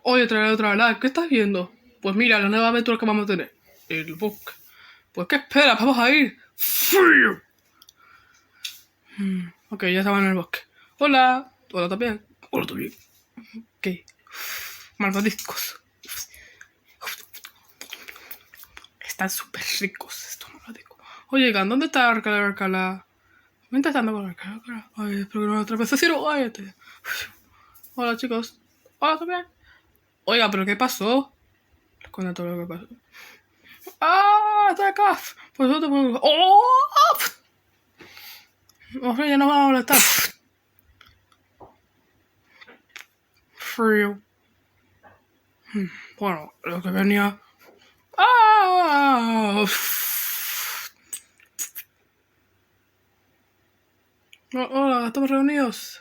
Oye, otra vez, ¿qué estás viendo? Pues mira, la nueva aventura que vamos a tener. El bosque. Pues ¿qué esperas? Vamos a ir. ¡Frío! Ok, ya estamos en el bosque. Hola. Hola también. Hola también. Ok. Malvadiscos. Están súper ricos estos malvadiscos. Oye, ¿dónde está Arcala? ¿Dónde está andando con Arcala? Ay, espero que no me atropelle. ¡Ciro! ¡Ay! Hola, chicos. Hola también. Oiga, ¿pero qué pasó? Les cuento todo lo que pasó. ¡Ah! ¡Está acá! Pues no te puedo... ¡Oh! O sea, ya nos van a molestar. Frío. Bueno, lo que venía... ¡Ah! Hola, estamos reunidos.